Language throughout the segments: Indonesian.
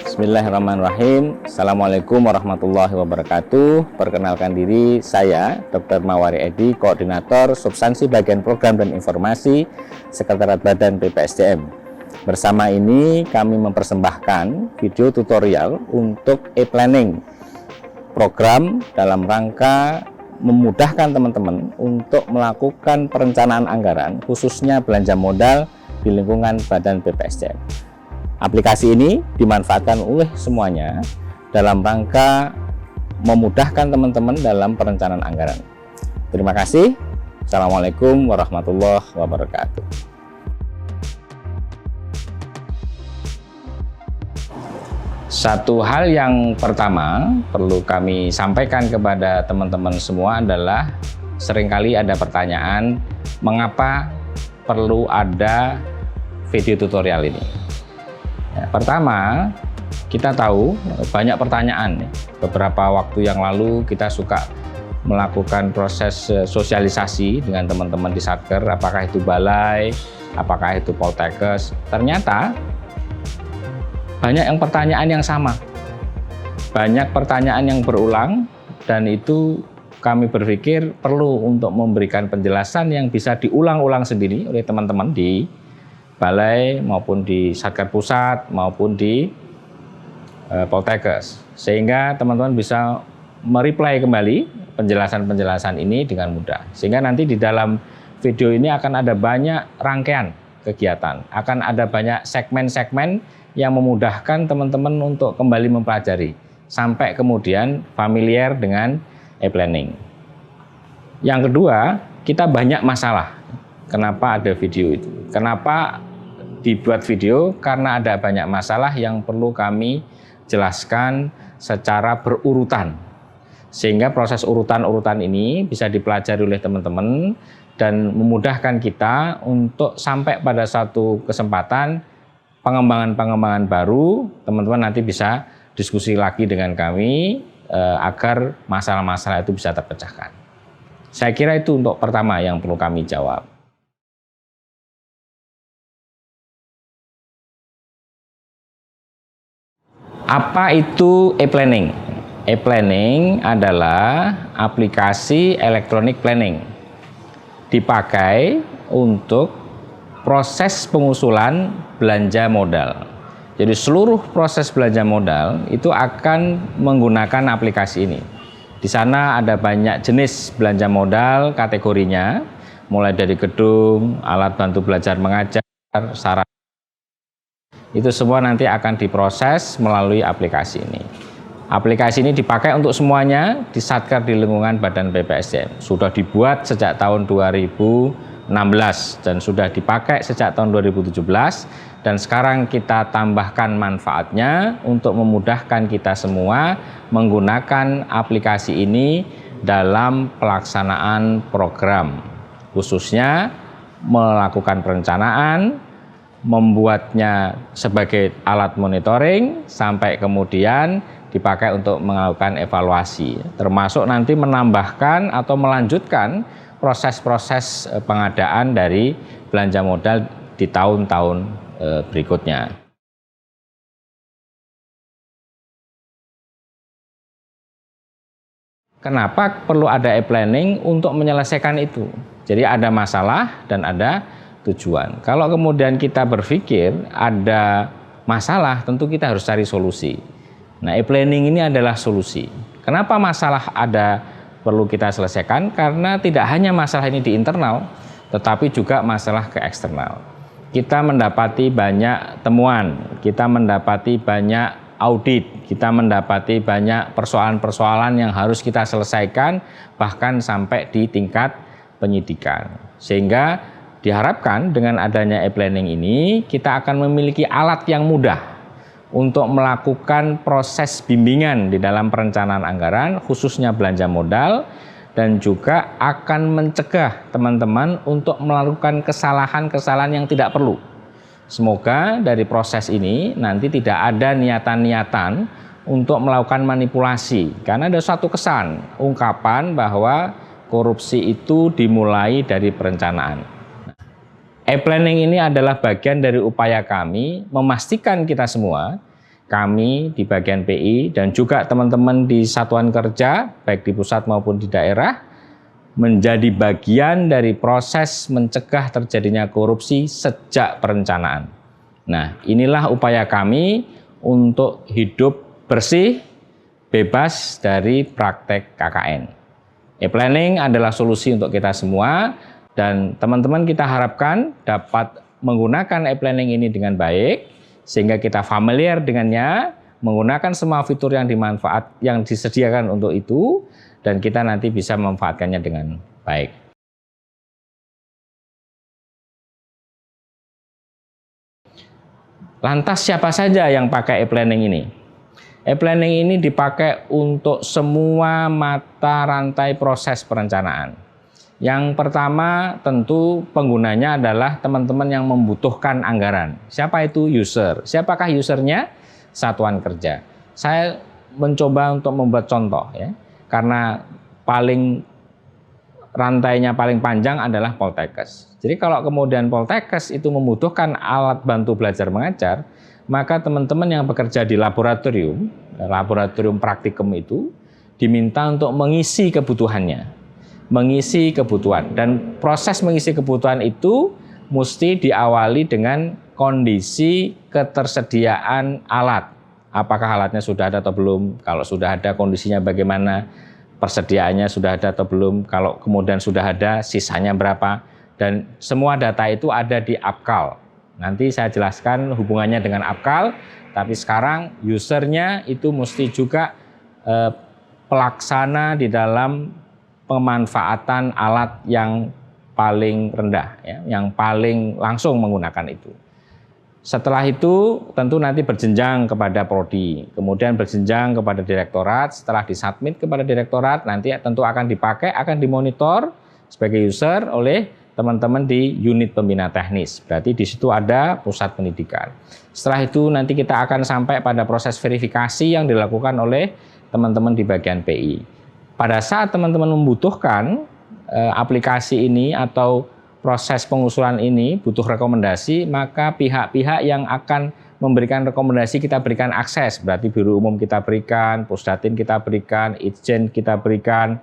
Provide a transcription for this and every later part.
Bismillahirrahmanirrahim. Assalamualaikum warahmatullahi wabarakatuh. Perkenalkan diri, saya Dr. Mawari Edi, Koordinator Substansi Bagian Program dan Informasi Sekretariat Badan BPSDM. Bersama ini kami mempersembahkan video tutorial untuk e-planning, program dalam rangka memudahkan teman-teman untuk melakukan perencanaan anggaran, khususnya belanja modal di lingkungan Badan BPSDM. Aplikasi ini dimanfaatkan oleh semuanya dalam rangka memudahkan teman-teman dalam perencanaan anggaran. Terima kasih. Assalamualaikum warahmatullahi wabarakatuh. Satu hal yang pertama perlu kami sampaikan kepada teman-teman semua adalah seringkali ada pertanyaan mengapa perlu ada video tutorial ini. Pertama, kita tahu banyak pertanyaan. Beberapa waktu yang lalu kita suka melakukan proses sosialisasi dengan teman-teman di Satker, apakah itu balai, apakah itu Poltekkes. Ternyata banyak yang pertanyaan yang sama, banyak pertanyaan yang berulang, dan itu kami berpikir perlu untuk memberikan penjelasan yang bisa diulang-ulang sendiri oleh teman-teman di balai maupun di Satker Pusat maupun di Poltekkes, sehingga teman-teman bisa mereply kembali penjelasan-penjelasan ini dengan mudah, sehingga nanti di dalam video ini akan ada banyak rangkaian kegiatan, akan ada banyak segmen-segmen yang memudahkan teman-teman untuk kembali mempelajari sampai kemudian familiar dengan e-planning. Yang kedua, kita banyak masalah. Kenapa ada video itu? Kenapa dibuat video? Karena ada banyak masalah yang perlu kami jelaskan secara berurutan. Sehingga proses urutan-urutan ini bisa dipelajari oleh teman-teman dan memudahkan kita untuk sampai pada satu kesempatan pengembangan-pengembangan baru, teman-teman nanti bisa diskusi lagi dengan kami agar masalah-masalah itu bisa terpecahkan. Saya kira itu untuk pertama yang perlu kami jawab. Apa itu e-planning? E-planning adalah aplikasi elektronik planning. Dipakai untuk proses pengusulan belanja modal. Jadi seluruh proses belanja modal itu akan menggunakan aplikasi ini. Di sana ada banyak jenis belanja modal kategorinya, mulai dari gedung, alat bantu belajar mengajar, sarana. Itu semua nanti akan diproses melalui aplikasi ini. Aplikasi ini dipakai untuk semuanya di Satker di lingkungan Badan BPSDM. Sudah dibuat sejak tahun 2016 dan sudah dipakai sejak tahun 2017, dan sekarang kita tambahkan manfaatnya untuk memudahkan kita semua menggunakan aplikasi ini dalam pelaksanaan program, khususnya melakukan perencanaan, membuatnya sebagai alat monitoring, sampai kemudian dipakai untuk melakukan evaluasi, termasuk nanti menambahkan atau melanjutkan proses-proses pengadaan dari belanja modal di tahun-tahun berikutnya. Kenapa perlu ada e-planning? Untuk menyelesaikan itu. Jadi ada masalah dan ada tujuan. Kalau kemudian kita berpikir ada masalah, tentu kita harus cari solusi. Nah, e-planning ini adalah solusi. Kenapa masalah ada perlu kita selesaikan? Karena tidak hanya masalah ini di internal, tetapi juga masalah ke eksternal. Kita mendapati banyak temuan, kita mendapati banyak audit, kita mendapati banyak persoalan-persoalan yang harus kita selesaikan, bahkan sampai di tingkat penyidikan. Sehingga diharapkan dengan adanya e-planning ini, kita akan memiliki alat yang mudah untuk melakukan proses bimbingan di dalam perencanaan anggaran, khususnya belanja modal, dan juga akan mencegah teman-teman untuk melakukan kesalahan-kesalahan yang tidak perlu. Semoga dari proses ini nanti tidak ada niatan-niatan untuk melakukan manipulasi, karena ada suatu kesan, ungkapan bahwa korupsi itu dimulai dari perencanaan. E-planning ini adalah bagian dari upaya kami memastikan kita semua, kami di bagian PI dan juga teman-teman di satuan kerja, baik di pusat maupun di daerah, menjadi bagian dari proses mencegah terjadinya korupsi sejak perencanaan. Nah, inilah upaya kami untuk hidup bersih, bebas dari praktek KKN. E-planning adalah solusi untuk kita semua, dan teman-teman kita harapkan dapat menggunakan e-planning ini dengan baik, sehingga kita familiar dengannya, menggunakan semua fitur yang disediakan untuk itu, dan kita nanti bisa memanfaatkannya dengan baik. Lantas siapa saja yang pakai e-planning ini? E-planning ini dipakai untuk semua mata rantai proses perencanaan. Yang pertama tentu penggunanya adalah teman-teman yang membutuhkan anggaran. Siapa itu user? Siapakah usernya? Satuan kerja. Saya mencoba untuk membuat contoh ya, karena rantainya paling panjang adalah Poltekkes. Jadi kalau kemudian Poltekkes itu membutuhkan alat bantu belajar mengajar, maka teman-teman yang bekerja di laboratorium praktikum itu diminta untuk mengisi kebutuhannya. Dan proses mengisi kebutuhan itu mesti diawali dengan kondisi ketersediaan alat. Apakah alatnya sudah ada atau belum? Kalau sudah ada, kondisinya bagaimana? Persediaannya sudah ada atau belum? Kalau kemudian sudah ada, sisanya berapa? Dan semua data itu ada di APKAL. Nanti saya jelaskan hubungannya dengan APKAL, tapi sekarang usernya itu mesti juga pelaksana di dalam pemanfaatan alat yang paling rendah, ya, yang paling langsung menggunakan itu. Setelah itu tentu nanti berjenjang kepada prodi, kemudian berjenjang kepada direktorat. Setelah disubmit kepada direktorat, nanti tentu akan dipakai, akan dimonitor sebagai user oleh teman-teman di unit pembina teknis. Berarti di situ ada pusat pendidikan. Setelah itu nanti kita akan sampai pada proses verifikasi yang dilakukan oleh teman-teman di bagian PI. Pada saat teman-teman membutuhkan aplikasi ini atau proses pengusulan ini butuh rekomendasi, maka pihak-pihak yang akan memberikan rekomendasi kita berikan akses. Berarti Biro Umum kita berikan, Pusdatin kita berikan, Itjen kita berikan,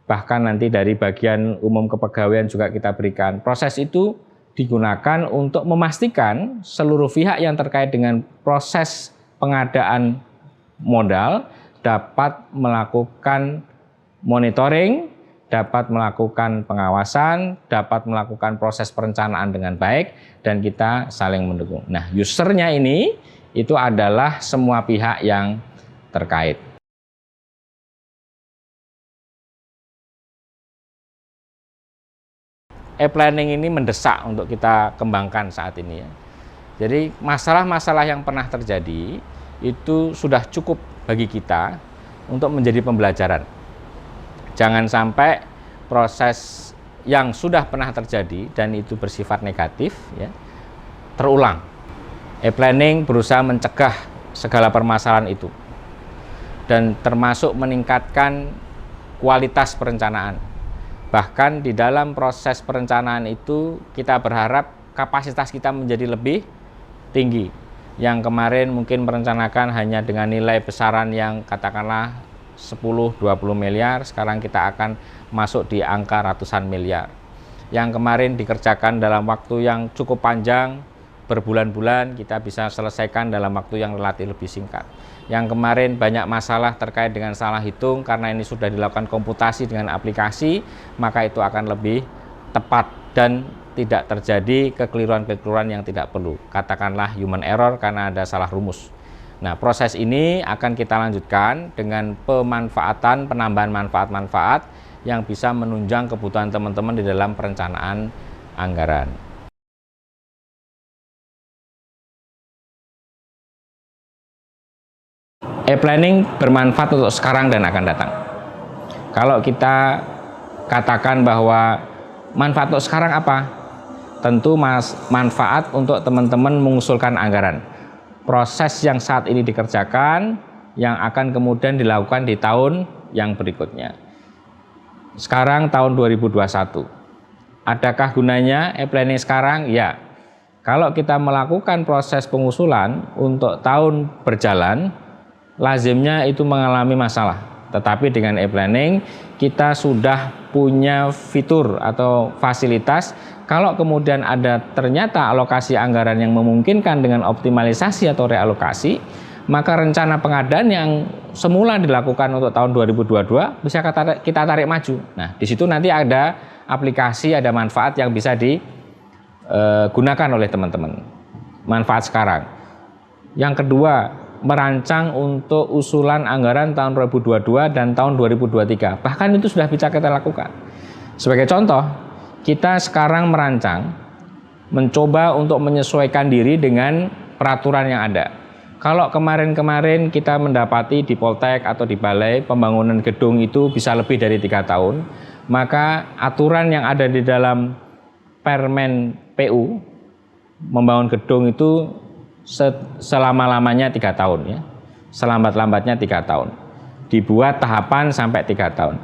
bahkan nanti dari bagian umum kepegawaian juga kita berikan. Proses itu digunakan untuk memastikan seluruh pihak yang terkait dengan proses pengadaan modal dapat melakukan monitoring, dapat melakukan pengawasan, dapat melakukan proses perencanaan dengan baik, dan kita saling mendukung. Nah, usernya ini itu adalah semua pihak yang terkait. E-planning ini mendesak untuk kita kembangkan saat ini ya. Jadi masalah-masalah yang pernah terjadi itu sudah cukup bagi kita untuk menjadi pembelajaran. Jangan sampai proses yang sudah pernah terjadi dan itu bersifat negatif ya, terulang. E-planning berusaha mencegah segala permasalahan itu dan termasuk meningkatkan kualitas perencanaan. Bahkan di dalam proses perencanaan itu kita berharap kapasitas kita menjadi lebih tinggi. Yang kemarin mungkin merencanakan hanya dengan nilai besaran yang katakanlah 10-20 miliar, sekarang kita akan masuk di angka ratusan miliar. Yang kemarin dikerjakan dalam waktu yang cukup panjang, berbulan-bulan, kita bisa selesaikan dalam waktu yang relatif lebih singkat. Yang kemarin banyak masalah terkait dengan salah hitung, karena ini sudah dilakukan komputasi dengan aplikasi, maka itu akan lebih tepat dan tidak terjadi kekeliruan-kekeliruan yang tidak perlu. Katakanlah human error karena ada salah rumus. Nah, proses ini akan kita lanjutkan dengan penambahan manfaat-manfaat yang bisa menunjang kebutuhan teman-teman di dalam perencanaan anggaran. E-planning bermanfaat untuk sekarang dan akan datang. Kalau kita katakan bahwa manfaat untuk sekarang apa? Tentu manfaat untuk teman-teman mengusulkan anggaran. Proses yang saat ini dikerjakan yang akan kemudian dilakukan di tahun yang berikutnya. Sekarang tahun 2021. Adakah gunanya e-planning sekarang? Ya. Kalau kita melakukan proses pengusulan untuk tahun berjalan, lazimnya itu mengalami masalah. Tetapi dengan e-planning kita sudah punya fitur atau fasilitas, kalau kemudian ada ternyata alokasi anggaran yang memungkinkan dengan optimalisasi atau realokasi, maka rencana pengadaan yang semula dilakukan untuk tahun 2022 bisa kita tarik maju. Nah, di situ nanti ada aplikasi, ada manfaat yang bisa digunakan oleh teman-teman. Manfaat sekarang. Yang kedua, merancang untuk usulan anggaran tahun 2022 dan tahun 2023. Bahkan itu sudah bisa kita lakukan. Sebagai contoh, kita sekarang merancang, mencoba untuk menyesuaikan diri dengan peraturan yang ada. Kalau kemarin-kemarin kita mendapati di Poltek atau di Balai pembangunan gedung itu bisa lebih dari 3 tahun, maka aturan yang ada di dalam Permen PU membangun gedung itu selama-lamanya 3 tahun ya. Selambat-lambatnya 3 tahun. Dibuat tahapan sampai 3 tahun.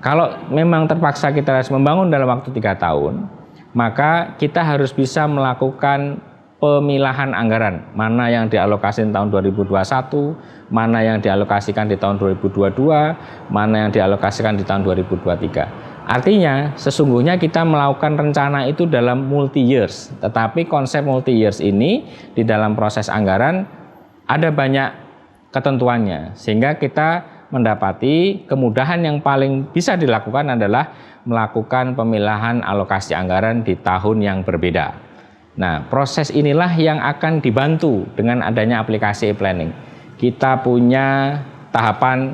Kalau memang terpaksa kita harus membangun dalam waktu 3 tahun, maka kita harus bisa melakukan pemilahan anggaran, mana yang dialokasikan tahun 2021, mana yang dialokasikan di tahun 2022, mana yang dialokasikan di tahun 2023. Artinya sesungguhnya kita melakukan rencana itu dalam multi years, tetapi konsep multi years ini di dalam proses anggaran ada banyak ketentuannya, sehingga kita mendapati kemudahan yang paling bisa dilakukan adalah melakukan pemilahan alokasi anggaran di tahun yang berbeda. Nah, proses inilah yang akan dibantu dengan adanya aplikasi e-planning. Kita punya tahapan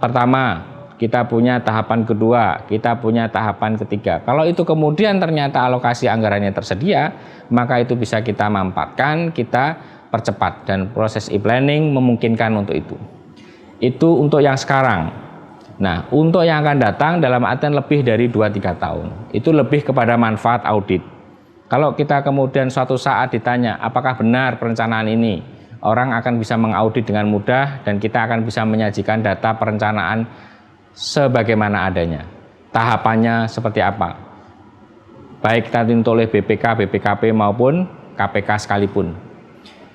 pertama, kita punya tahapan kedua, kita punya tahapan ketiga. Kalau itu kemudian ternyata alokasi anggarannya tersedia, maka itu bisa kita manfaatkan, kita percepat, dan proses e-planning memungkinkan untuk itu. Itu untuk yang sekarang. Nah, untuk yang akan datang dalam artian lebih dari 2-3 tahun, itu lebih kepada manfaat audit. Kalau kita kemudian suatu saat ditanya apakah benar perencanaan ini, orang akan bisa mengaudit dengan mudah dan kita akan bisa menyajikan data perencanaan sebagaimana adanya. Tahapannya seperti apa? Baik nanti oleh BPK, BPKP maupun KPK sekalipun.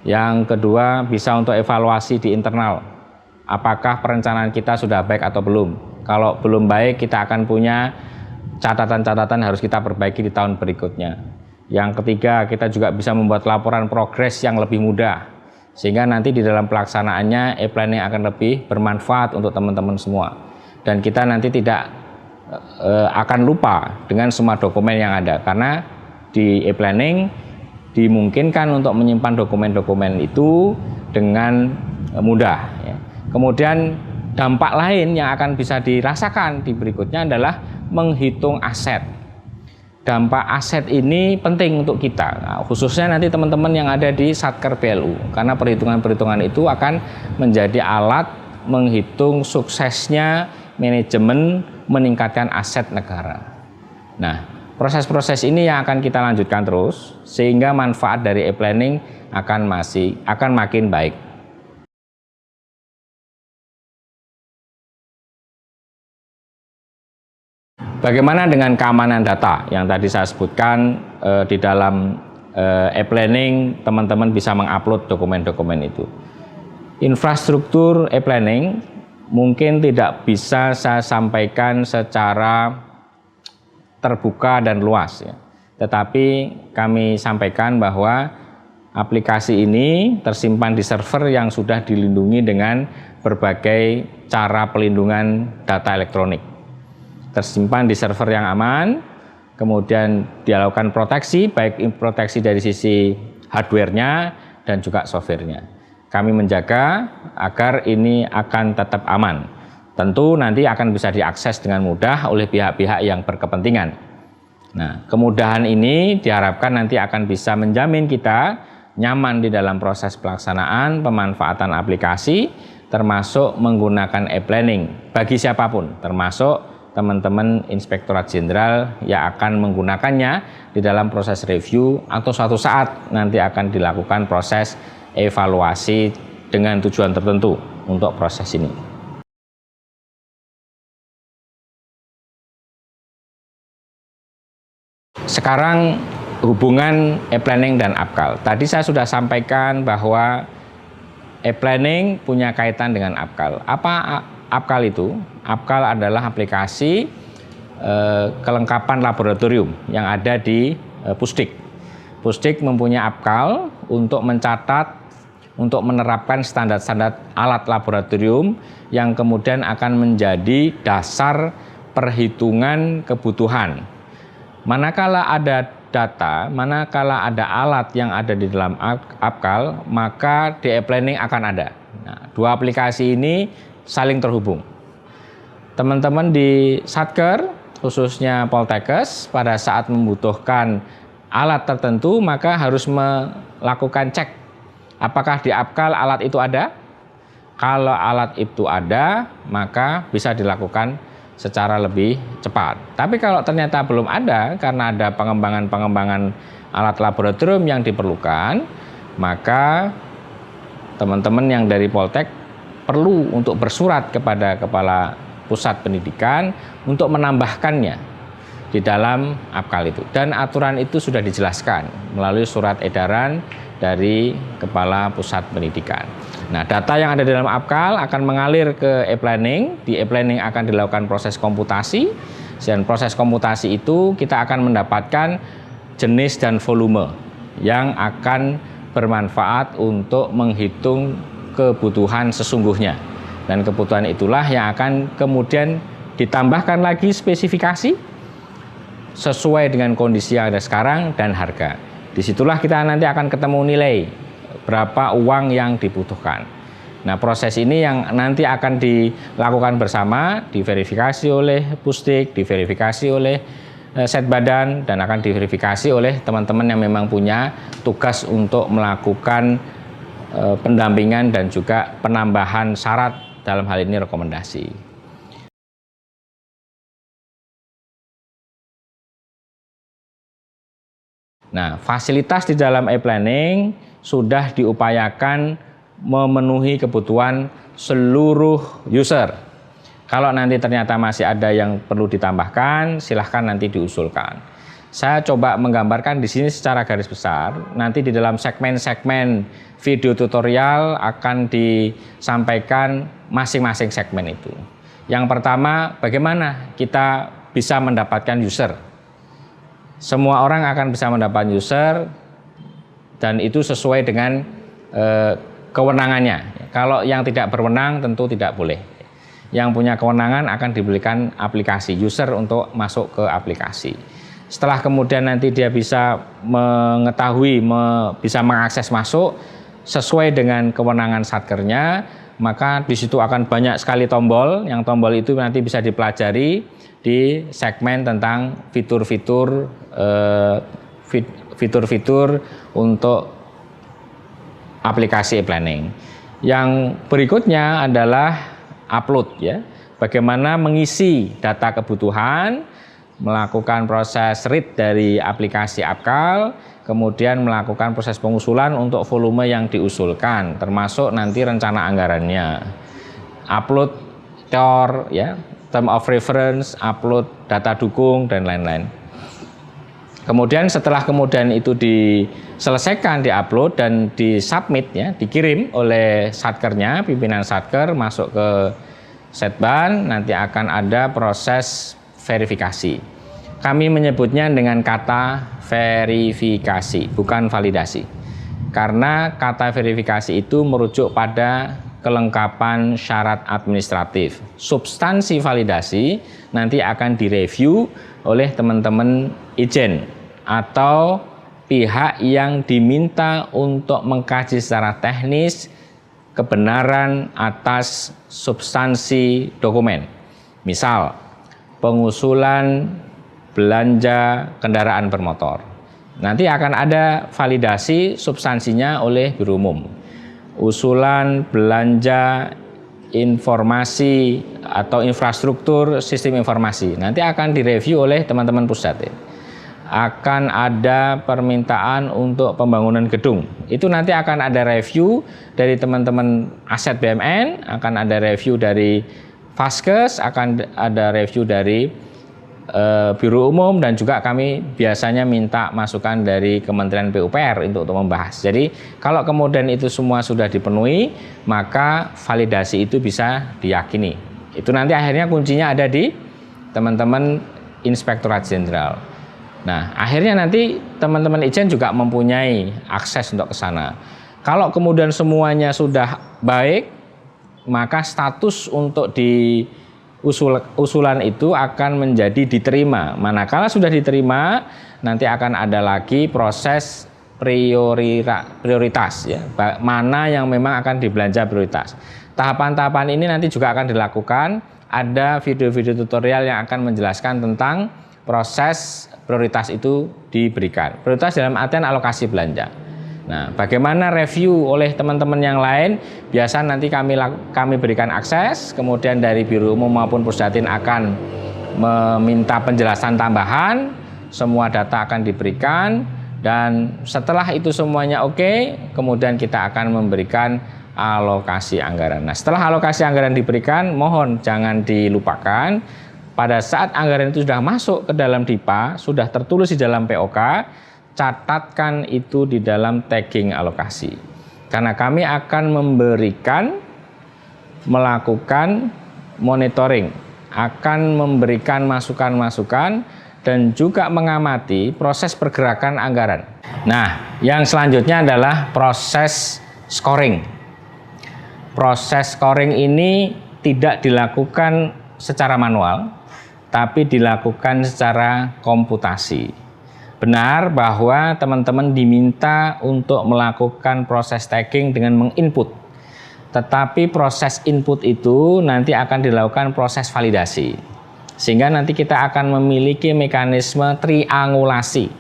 Yang kedua, bisa untuk evaluasi di internal. Apakah perencanaan kita sudah baik atau belum? Kalau belum baik, kita akan punya catatan-catatan harus kita perbaiki di tahun berikutnya. Yang ketiga, kita juga bisa membuat laporan progres yang lebih mudah, sehingga nanti di dalam pelaksanaannya e-planning akan lebih bermanfaat untuk teman-teman semua. Dan kita nanti tidak akan lupa dengan semua dokumen yang ada, karena di e-planning dimungkinkan untuk menyimpan dokumen-dokumen itu dengan mudah. Kemudian dampak lain yang akan bisa dirasakan di berikutnya adalah menghitung aset. Dampak aset ini penting untuk kita, nah, khususnya nanti teman-teman yang ada di Satker PLU, karena perhitungan-perhitungan itu akan menjadi alat menghitung suksesnya manajemen meningkatkan aset negara. Nah, proses-proses ini yang akan kita lanjutkan terus, sehingga manfaat dari e-planning akan makin baik. Bagaimana dengan keamanan data yang tadi saya sebutkan di dalam e-planning, teman-teman bisa mengupload dokumen-dokumen itu. Infrastruktur e-planning mungkin tidak bisa saya sampaikan secara terbuka dan luas, ya. Tetapi kami sampaikan bahwa aplikasi ini tersimpan di server yang sudah dilindungi dengan berbagai cara pelindungan data elektronik. Tersimpan di server yang aman, kemudian dilakukan proteksi, baik proteksi dari sisi hardware-nya dan juga software-nya. Kami menjaga agar ini akan tetap aman. Tentu nanti akan bisa diakses dengan mudah oleh pihak-pihak yang berkepentingan. Nah, kemudahan ini diharapkan nanti akan bisa menjamin kita nyaman di dalam proses pelaksanaan pemanfaatan aplikasi, termasuk menggunakan e-planning bagi siapapun, termasuk teman-teman Inspektorat Jenderal yang akan menggunakannya di dalam proses review atau suatu saat nanti akan dilakukan proses evaluasi dengan tujuan tertentu untuk proses ini. Sekarang hubungan e-planning dan APKAL. Tadi saya sudah sampaikan bahwa e-planning punya kaitan dengan APKAL. Apa APKAL itu? APKAL adalah aplikasi kelengkapan laboratorium yang ada di Pusdik. Pusdik mempunyai APKAL untuk mencatat, untuk menerapkan standar-standar alat laboratorium yang kemudian akan menjadi dasar perhitungan kebutuhan. Manakala ada data, manakala ada alat yang ada di dalam APKAL, maka di e-planning akan ada. Nah, dua aplikasi ini saling terhubung. Teman-teman di Satker, khususnya Poltekkes, pada saat membutuhkan alat tertentu, maka harus melakukan cek apakah di APKAL alat itu ada. Kalau alat itu ada, maka bisa dilakukan secara lebih cepat. Tapi kalau ternyata belum ada, karena ada pengembangan alat laboratorium yang diperlukan, maka teman-teman yang dari Poltek perlu untuk bersurat kepada Kepala Pusat Pendidikan untuk menambahkannya di dalam APKAL itu. Dan aturan itu sudah dijelaskan melalui surat edaran dari Kepala Pusat Pendidikan. Nah, data yang ada di dalam APKAL akan mengalir ke e-planning. Di e-planning akan dilakukan proses komputasi, dan proses komputasi itu kita akan mendapatkan jenis dan volume yang akan bermanfaat untuk menghitung kebutuhan sesungguhnya. Dan kebutuhan itulah yang akan kemudian ditambahkan lagi spesifikasi sesuai dengan kondisi yang ada sekarang dan harga. Disitulah kita nanti akan ketemu nilai berapa uang yang dibutuhkan. Nah, proses ini yang nanti akan dilakukan bersama, diverifikasi oleh Pusdik, diverifikasi oleh Setbadan, dan akan diverifikasi oleh teman-teman yang memang punya tugas untuk melakukan pendampingan dan juga penambahan syarat, dalam hal ini rekomendasi. Nah, fasilitas di dalam e-planning sudah diupayakan memenuhi kebutuhan seluruh user. Kalau nanti ternyata masih ada yang perlu ditambahkan, silahkan nanti diusulkan. Saya coba menggambarkan di sini secara garis besar. Nanti di dalam segmen-segmen video tutorial akan disampaikan masing-masing segmen itu. Yang pertama, bagaimana kita bisa mendapatkan user. Semua orang akan bisa mendapatkan user, dan itu sesuai dengan kewenangannya. Kalau yang tidak berwenang tentu tidak boleh. Yang punya kewenangan akan diberikan aplikasi user untuk masuk ke aplikasi. Setelah kemudian nanti dia bisa mengetahui, bisa mengakses masuk sesuai dengan kewenangan satkernya, maka di situ akan banyak sekali tombol. Yang tombol itu nanti bisa dipelajari di segmen tentang fitur-fitur untuk aplikasi e-planning. Yang berikutnya adalah upload, ya. Bagaimana mengisi data kebutuhan, melakukan proses read dari aplikasi APKAL, kemudian melakukan proses pengusulan untuk volume yang diusulkan, termasuk nanti rencana anggarannya. Upload TOR, ya, term of reference, upload data dukung, dan lain-lain. Kemudian setelah kemudian itu diselesaikan, diupload dan disubmit, ya, dikirim oleh satkernya, pimpinan satker masuk ke Setban, nanti akan ada proses verifikasi. Kami menyebutnya dengan kata verifikasi, bukan validasi. Karena kata verifikasi itu merujuk pada kelengkapan syarat administratif. Substansi validasi nanti akan direview oleh teman-teman Ijen atau pihak yang diminta untuk mengkaji secara teknis kebenaran atas substansi dokumen. Misal, pengusulan belanja kendaraan bermotor. Nanti akan ada validasi substansinya oleh Biro Umum. Usulan belanja informasi atau infrastruktur sistem informasi. Nanti akan direview oleh teman-teman pusat, ya. Akan ada permintaan untuk pembangunan gedung. Itu nanti akan ada review dari teman-teman aset BUMN, akan ada review dari Faskes, akan ada review dari Biro Umum, dan juga kami biasanya minta masukan dari Kementerian PUPR untuk membahas. Jadi kalau kemudian itu semua sudah dipenuhi, maka validasi itu bisa diyakini. Itu nanti akhirnya kuncinya ada di teman-teman Inspektorat Jenderal. Nah, akhirnya nanti teman-teman Ijen juga mempunyai akses untuk ke sana. Kalau kemudian semuanya sudah baik, maka status untuk usulan itu akan menjadi diterima. Manakala sudah diterima, nanti akan ada lagi proses prioritas ya. Mana yang memang akan dibelanja prioritas. Tahapan-tahapan ini nanti juga akan dilakukan. Ada video-video tutorial yang akan menjelaskan tentang proses prioritas itu diberikan. Prioritas dalam artian alokasi belanja. Nah, bagaimana review oleh teman-teman yang lain? Biasa nanti kami berikan akses, kemudian dari Biro Umum maupun Pusdatin akan meminta penjelasan tambahan, semua data akan diberikan, dan setelah itu semuanya oke, kemudian kita akan memberikan alokasi anggaran. Nah, setelah alokasi anggaran diberikan, mohon jangan dilupakan, pada saat anggaran itu sudah masuk ke dalam DIPA, sudah tertulis di dalam POK, catatkan itu di dalam tagging alokasi. Karena kami akan melakukan monitoring, akan memberikan masukan-masukan, dan juga mengamati proses pergerakan anggaran. Nah, yang selanjutnya adalah proses scoring. Proses scoring ini tidak dilakukan secara manual, tapi dilakukan secara komputasi. Benar bahwa teman-teman diminta untuk melakukan proses tagging dengan menginput. Tetapi proses input itu nanti akan dilakukan proses validasi. Sehingga nanti kita akan memiliki mekanisme triangulasi.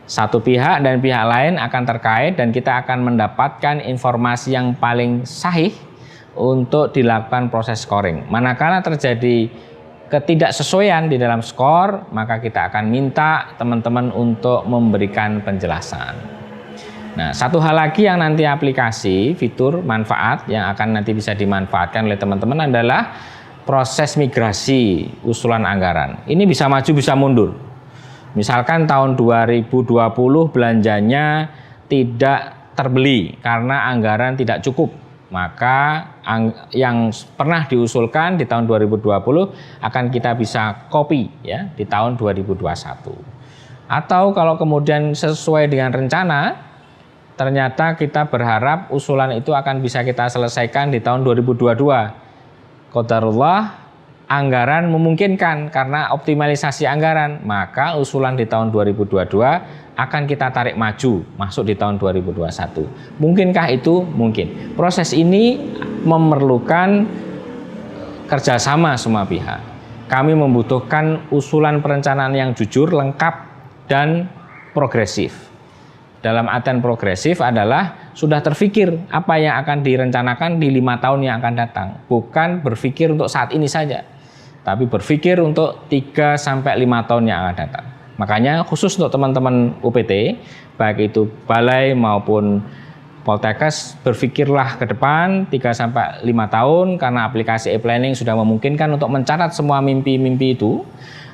Satu pihak dan pihak lain akan terkait dan kita akan mendapatkan informasi yang paling sahih untuk dilakukan proses scoring. Manakala terjadi ketidaksesuaian di dalam skor, maka kita akan minta teman-teman untuk memberikan penjelasan. Nah, satu hal lagi yang nanti aplikasi, fitur, manfaat yang akan nanti bisa dimanfaatkan oleh teman-teman adalah proses migrasi usulan anggaran. Ini bisa maju, bisa mundur. Misalkan tahun 2020 belanjanya tidak terbeli karena anggaran tidak cukup. Maka yang pernah diusulkan di tahun 2020 akan kita bisa copy ya di tahun 2021. Atau kalau kemudian sesuai dengan rencana, ternyata kita berharap usulan itu akan bisa kita selesaikan di tahun 2022. Qadarullah, anggaran memungkinkan karena optimalisasi anggaran, maka usulan di tahun 2022 akan kita tarik maju masuk di tahun 2021. Mungkinkah itu? Mungkin. Proses ini memerlukan kerjasama semua pihak. Kami membutuhkan usulan perencanaan yang jujur, lengkap, dan progresif. Dalam artian progresif adalah sudah terfikir apa yang akan direncanakan di 5 tahun yang akan datang. Bukan berpikir untuk saat ini saja, tapi berpikir untuk 3-5 tahun yang akan datang. Makanya khusus untuk teman-teman UPT, baik itu balai maupun Poltekkes, berpikirlah ke depan 3-5 tahun, karena aplikasi e-planning sudah memungkinkan untuk mencatat semua mimpi-mimpi itu,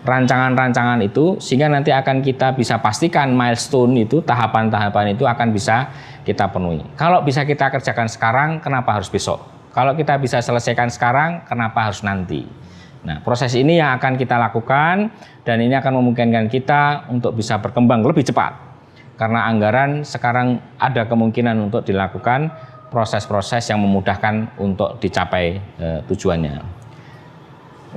rancangan-rancangan itu, sehingga nanti akan kita bisa pastikan milestone itu, tahapan-tahapan itu akan bisa kita penuhi. Kalau bisa kita kerjakan sekarang, kenapa harus besok? Kalau kita bisa selesaikan sekarang, kenapa harus nanti? Nah, proses ini yang akan kita lakukan, dan ini akan memungkinkan kita untuk bisa berkembang lebih cepat. Karena anggaran sekarang ada kemungkinan untuk dilakukan proses-proses yang memudahkan untuk dicapai tujuannya.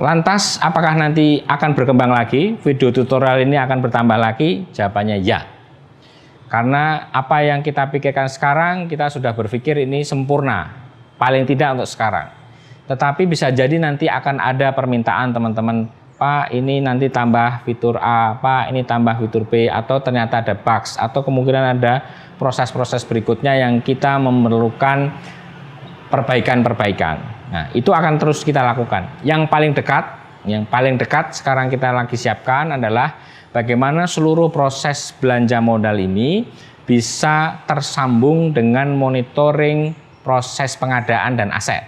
Lantas, apakah nanti akan berkembang lagi? Video tutorial ini akan bertambah lagi? Jawabannya ya. Karena apa yang kita pikirkan sekarang, kita sudah berpikir ini sempurna. Paling tidak untuk sekarang. Tetapi bisa jadi nanti akan ada permintaan teman-teman, Pak, ini nanti tambah fitur A, Pak, ini tambah fitur B, atau ternyata ada bugs, atau kemungkinan ada proses-proses berikutnya yang kita memerlukan perbaikan-perbaikan. Nah, itu akan terus kita lakukan. Yang paling dekat sekarang kita lagi siapkan adalah bagaimana seluruh proses belanja modal ini bisa tersambung dengan monitoring proses pengadaan dan aset.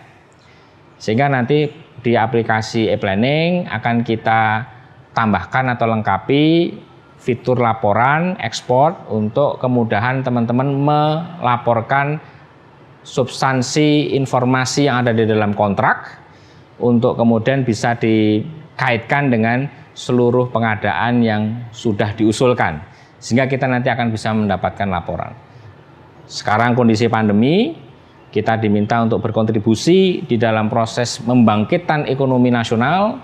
Sehingga nanti di aplikasi e-planning akan kita tambahkan atau lengkapi fitur laporan ekspor untuk kemudahan teman-teman melaporkan substansi informasi yang ada di dalam kontrak untuk kemudian bisa dikaitkan dengan seluruh pengadaan yang sudah diusulkan, sehingga kita nanti akan bisa mendapatkan laporan. Sekarang kondisi pandemi, kita diminta untuk berkontribusi di dalam proses membangkitkan ekonomi nasional,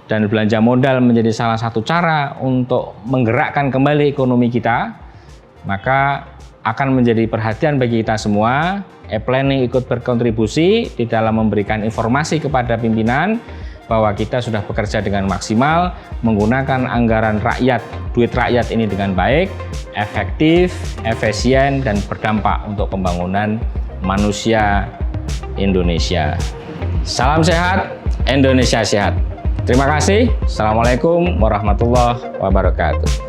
dan belanja modal menjadi salah satu cara untuk menggerakkan kembali ekonomi kita. Maka akan menjadi perhatian bagi kita semua, e-planning ikut berkontribusi di dalam memberikan informasi kepada pimpinan bahwa kita sudah bekerja dengan maksimal, menggunakan anggaran rakyat, duit rakyat ini dengan baik, efektif, efisien, dan berdampak untuk pembangunan manusia Indonesia. Salam sehat, Indonesia sehat. Terima kasih. Assalamualaikum warahmatullahi wabarakatuh.